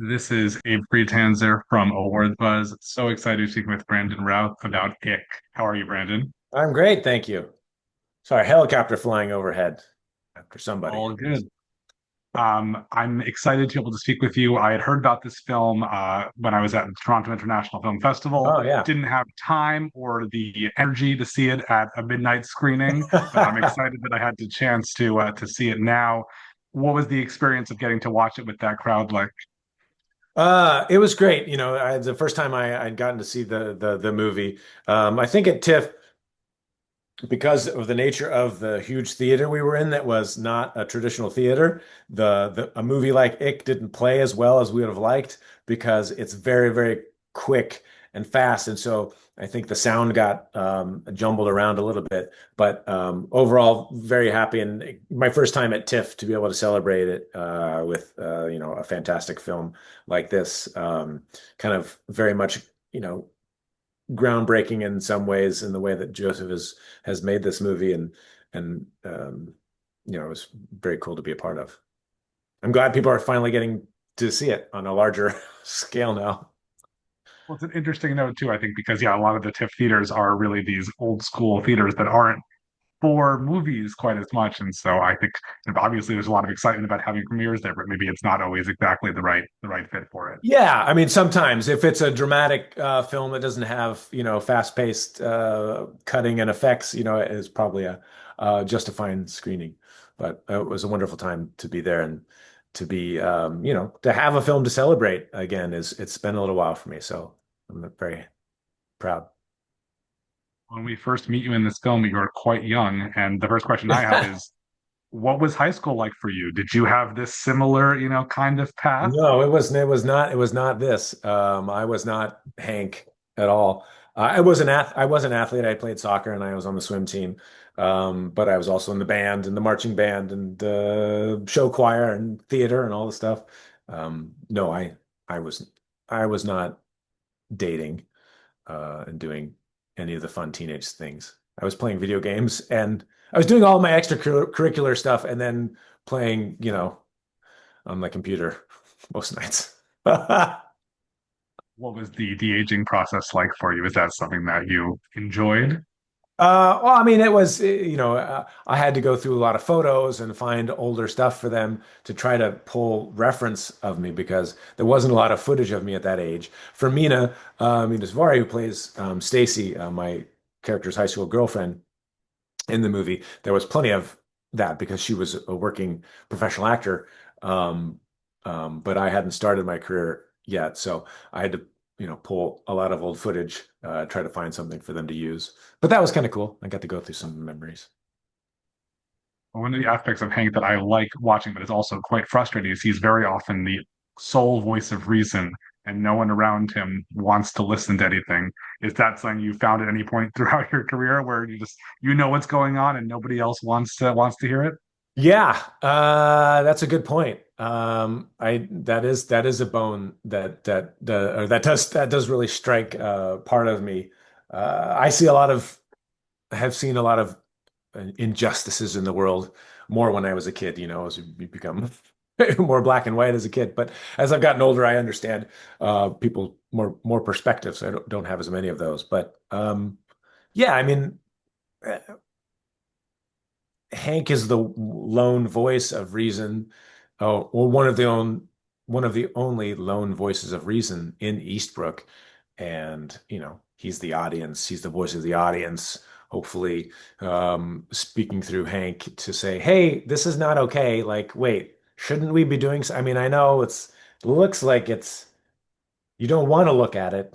This is Abe Friedtanzer from Award Buzz. So excited to speak with Brandon Routh about Ick. How are you, Brandon? I'm great, thank you. Sorry, helicopter flying overhead after somebody. All good. I'm excited to be able to speak with you. I had heard about this film when I was at the Toronto International Film Festival. Oh yeah. Didn't have time or the energy to see it at a midnight screening, but I'm excited that I had the chance to see it now. What was the experience of getting to watch it with that crowd like? It was great. The first time I'd gotten to see the movie. I think at TIFF, because of the nature of the huge theater we were in, that was not a traditional theater. A movie like Ick didn't play as well as we would have liked because it's very, very quick and fast, and so I think the sound got jumbled around a little bit. But overall, very happy, and my first time at TIFF to be able to celebrate it with a fantastic film like this, kind of very much you know groundbreaking in some ways in the way that Joseph has made this movie, and it was very cool to be a part of. I'm glad people are finally getting to see it on a larger scale now. Well, it's an interesting note too, I think, because yeah, a lot of the TIFF theaters are really these old school theaters that aren't for movies quite as much. And so I think obviously there's a lot of excitement about having premieres there, but maybe it's not always exactly the right fit for it. Yeah, I mean, sometimes if it's a dramatic film that doesn't have, fast-paced cutting and effects, it is probably a justifying screening. But it was a wonderful time to be there and to be, to have a film to celebrate again it's been a little while for me, so I'm very proud. When we first meet you in this film, you are quite young, and the first question I have is, what was high school like for you? Did you have this similar, kind of path? No, it was not this. I was not Hank at all. I was an athlete. I played soccer and I was on the swim team. But I was also in the band and the marching band and show choir and theater and all the stuff. No, I was I was not dating and doing any of the fun teenage things. I was playing video games and I was doing all my extracurricular stuff and then playing, on my computer most nights. What was the de-aging process like for you? Is that something that you enjoyed? Well, I mean, it was, I had to go through a lot of photos and find older stuff for them to try to pull reference of me because there wasn't a lot of footage of me at that age. For Mina Zavari, who plays Stacy, my character's high school girlfriend in the movie, there was plenty of that because she was a working professional actor. Um, but I hadn't started my career yet, so I had to, pull a lot of old footage, try to find something for them to use. But that was kind of cool. I got to go through some memories. One of the aspects of Hank that I like watching, but is also quite frustrating, is he's very often the sole voice of reason, and no one around him wants to listen to anything. Is that something you found at any point throughout your career where you know what's going on and nobody else wants to hear it? Yeah, that's a good point. I that is a bone or that does really strike part of me. I see a lot of have seen a lot of injustices in the world more when I was a kid, as we become more black and white as a kid. But as I've gotten older, I understand people more perspectives. I don't have as many of those. But yeah, I mean, uh, Hank is the lone voice of reason, or one of the only lone voices of reason in Eastbrook, and he's the audience. He's the voice of the audience. Hopefully, speaking through Hank to say, "Hey, this is not okay. Like, wait, shouldn't we be doing?" I mean, I know it looks like you don't want to look at it,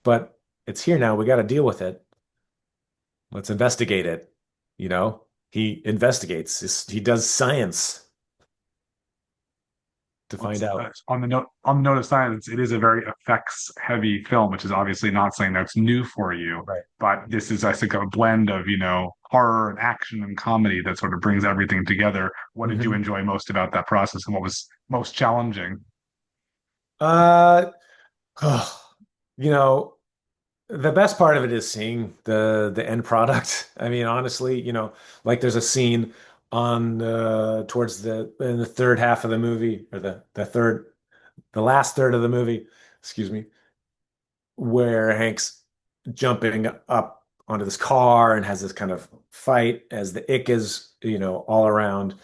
but it's here now. We got to deal with it. Let's investigate it. He investigates. He does science to find out. On the note of science, it is a very effects heavy film, which is obviously not something that's new for you. Right. But this is, I think, a blend of horror and action and comedy that sort of brings everything together. What did you hmm enjoy most about that process, and what was most challenging? Uh, you know, the best part of it is seeing the end product. I mean, honestly, like there's a scene on towards the in the third half of the movie or the third. the last third of the movie, excuse me, where Hank's jumping up onto this car and has this kind of fight as the ick is, all around.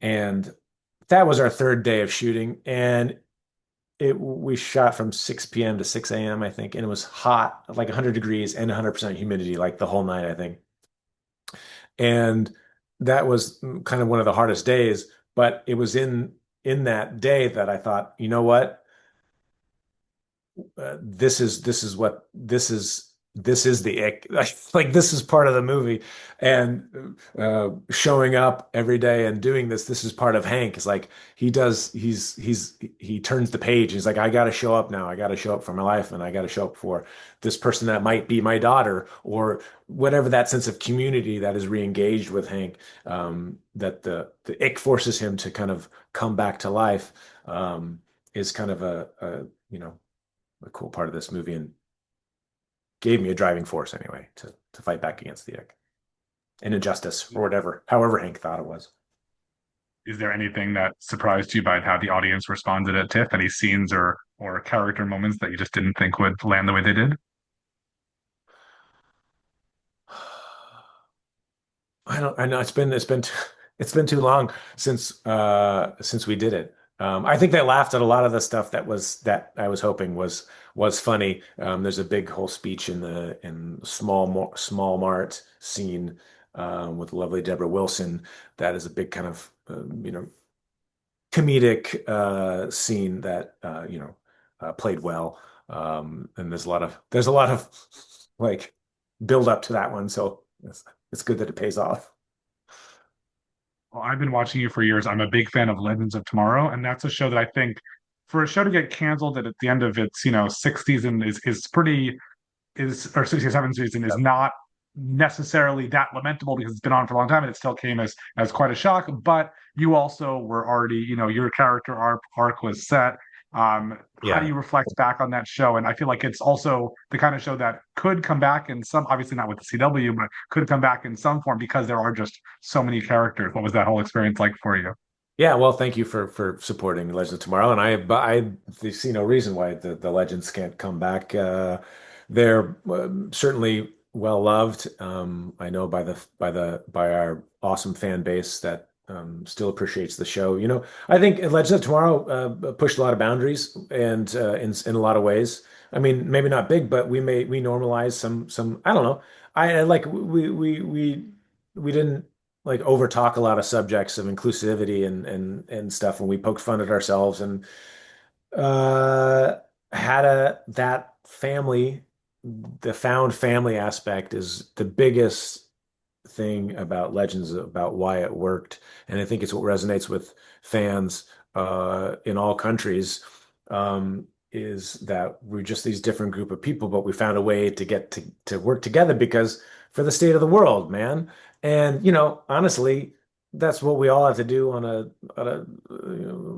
And that was our third day of shooting. And we shot from 6 p.m. to 6 a.m., I think, and it was hot, like 100 degrees and 100% humidity, like the whole night, I think. And that was kind of one of the hardest days, but it was in that day that I thought, you know what? This is the ick. Like this is part of the movie, and showing up every day and doing this. This is part of Hank. It's like he does. He turns the page. He's like, I got to show up now. I got to show up for my life, and I got to show up for this person that might be my daughter or whatever. That sense of community that is re-engaged with Hank. That the ick forces him to kind of come back to life. Is kind of a cool part of this movie and gave me a driving force anyway to fight back against the ick and injustice or whatever, however Hank thought it was. Is there anything that surprised you about how the audience responded at TIFF? Any scenes or character moments that you just didn't think would land the way they did? I know it's been too long since we did it. I think they laughed at a lot of the stuff that I was hoping was funny. There's a big whole speech in small mart scene with lovely Deborah Wilson. That is a big kind of comedic scene that played well. And there's a lot of like build up to that one, so it's good that it pays off. Well, I've been watching you for years. I'm a big fan of Legends of Tomorrow, and that's a show that I think for a show to get canceled at the end of its, sixth season is pretty is or 67th season is Yep. not necessarily that lamentable because it's been on for a long time and it still came as quite a shock. But you also were already, your character arc was set. How do Yeah. you reflect back on that show? And I feel like it's also the kind of show that could come back in some, obviously not with the CW, but could come back in some form because there are just so many characters. What was that whole experience like for you? Yeah, well, thank you for supporting Legends of Tomorrow, and I see no reason why the Legends can't come back. They're certainly well loved. I know by our awesome fan base that still appreciates the show. I think Legends of Tomorrow pushed a lot of boundaries and in a lot of ways. I mean, maybe not big, but we normalized some. I don't know. I like we didn't like over talk a lot of subjects of inclusivity and stuff when we poked fun at ourselves and uh had a that family the found family aspect is the biggest thing about Legends about why it worked, and I think it's what resonates with fans in all countries. Is that we're just these different group of people, but we found a way to get to work together because for the state of the world, man. And honestly, that's what we all have to do on a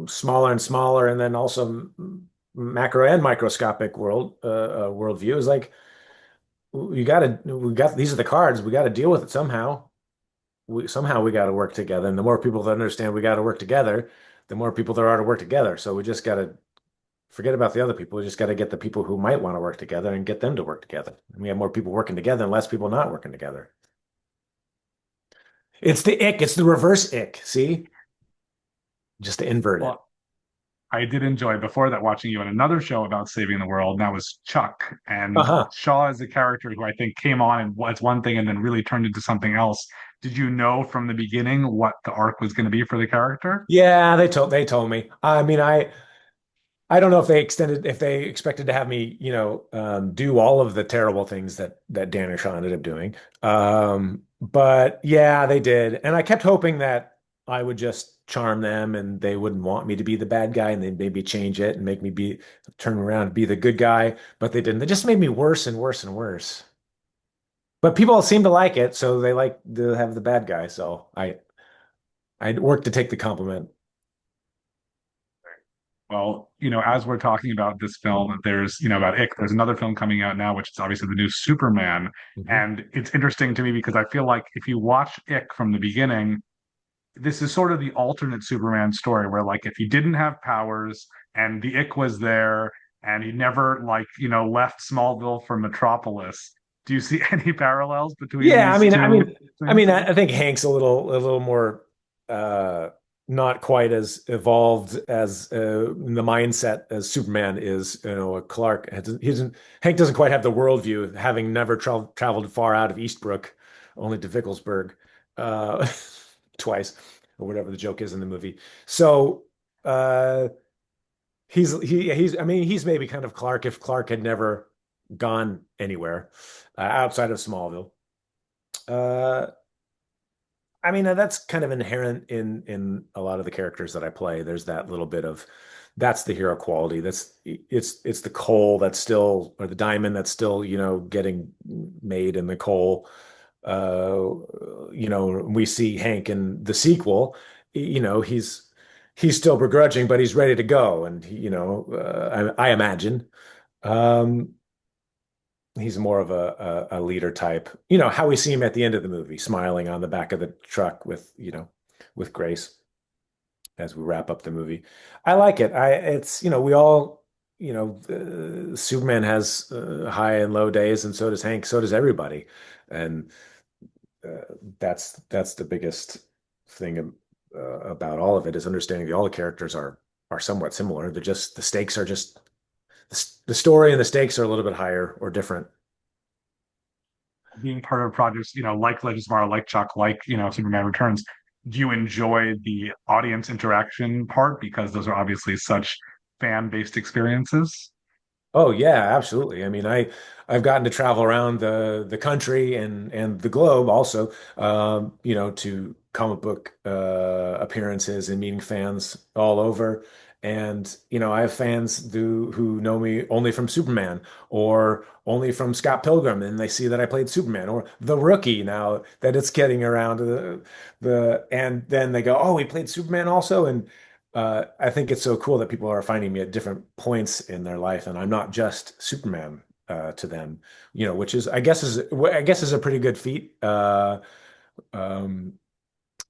smaller and smaller, and then also macro and microscopic worldview is like we got these are the cards. We got to deal with it somehow. We got to work together. And the more people that understand we got to work together, the more people there are to work together. So we just got to forget about the other people. We just got to get the people who might want to work together and get them to work together. And we have more people working together and less people not working together. It's the ick. It's the reverse ick. See? Just to invert it. Well, I did enjoy before that watching you in another show about saving the world, and that was Chuck. And Uh-huh. Shaw is a character who I think came on and was one thing and then really turned into something else. Did you know from the beginning what the arc was going to be for the character? Yeah, they told me. I mean, I don't know if they expected to have me, do all of the terrible things that Dan and Shaw ended up doing. But yeah, they did. And I kept hoping that I would just charm them and they wouldn't want me to be the bad guy and they'd maybe change it and make me turn around and be the good guy. But they didn't. They just made me worse and worse and worse. But people seem to like it, so they like to have the bad guy. So I worked to take the compliment. Well, as we're talking about this film, there's, about Ick, there's another film coming out now, which is obviously the new Superman. Mhm. And it's interesting to me because I feel like if you watch Ick from the beginning, this is sort of the alternate Superman story where like if he didn't have powers and the ick was there, and he never like left Smallville for Metropolis. Do you see any parallels between Yeah, these two things? I think Hank's a little more uh not quite as evolved as in the mindset as Superman is. You know, Clark he doesn't Hank doesn't quite have the worldview, having never traveled far out of Eastbrook, only to Vicklesburg, uh, twice, or whatever the joke is in the movie. So uh, he's I mean he's maybe kind of Clark if Clark had never gone anywhere outside of Smallville. Uh, I mean, that's kind of inherent in a lot of the characters that I play. There's that little bit of that's the hero quality. It's the coal that's still or the diamond that's still, getting made in the coal. Uh, we see Hank in the sequel, he's still begrudging, but he's ready to go. And I imagine. Um, he's more of a leader type. You know, how we see him at the end of the movie, smiling on the back of the truck with Grace as we wrap up the movie. I like it. We all, Superman has high and low days, and so does Hank, so does everybody. And that's the biggest thing about all of it is understanding that all the characters are somewhat similar. They're just the stakes are just the story and the stakes are a little bit higher or different. Being part of projects, like Legends of Tomorrow, like Chuck, like, Superman Returns, do you enjoy the audience interaction part? Because those are obviously such fan-based experiences. Oh yeah, absolutely. I mean, I've gotten to travel around the country and the globe also, to comic book appearances and meeting fans all over. And I have fans who know me only from Superman or only from Scott Pilgrim, and they see that I played Superman or The Rookie now that it's getting around to and then they go, "Oh, he played Superman also," and I think it's so cool that people are finding me at different points in their life, and I'm not just Superman to them, which is I guess is a pretty good feat, um,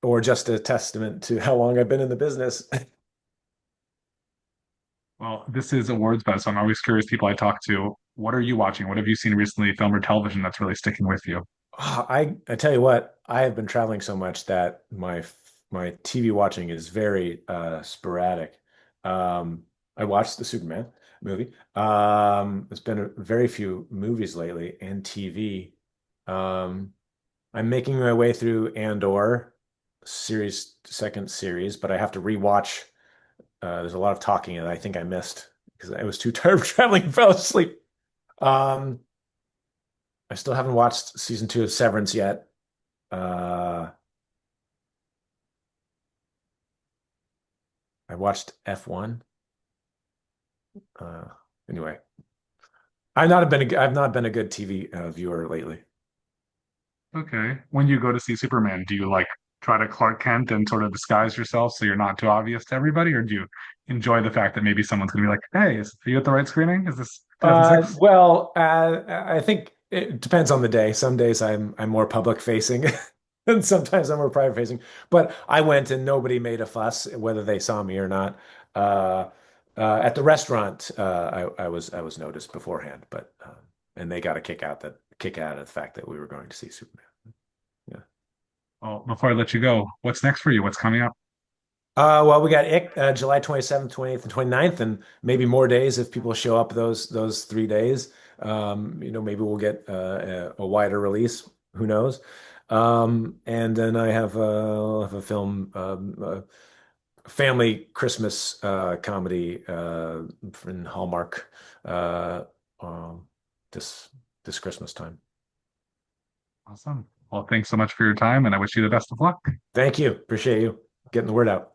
or just a testament to how long I've been in the business. Well, this is awards buzz, so I'm always curious people I talk to. What are you watching? What have you seen recently, film or television, that's really sticking with you? I tell you what, I have been traveling so much that my TV watching is very sporadic. I watched the Superman movie. It's been a very few movies lately and TV. Um, I'm making my way through Andor second series, but I have to rewatch. There's a lot of talking that I think I missed because I was too tired of traveling and fell asleep. Um, I still haven't watched season 2 of Severance yet. Uh, I watched F1. Uh, anyway, I've not been a good TV viewer lately. Okay. When you go to see Superman, do you like try to Clark Kent and sort of disguise yourself so you're not too obvious to everybody, or do you enjoy the fact that maybe someone's going to be like, "Hey, are you at the right screening? Is this 2006?" I think it depends on the day. Some days I'm more public facing, and sometimes I'm more private facing. But I went and nobody made a fuss whether they saw me or not. Uh, at the restaurant, I was noticed beforehand, but and they got a kick out of the fact that we were going to see Superman. Yeah. Well, before I let you go, what's next for you? What's coming up? Well, we got July 27th, 28th, and 29th, and maybe more days if people show up those 3 days. Maybe we'll get a wider release. Who knows? And then I'll have a film, family Christmas comedy in Hallmark uh, um, this this Christmas time. Awesome. Well, thanks so much for your time, and I wish you the best of luck. Thank you. Appreciate you getting the word out.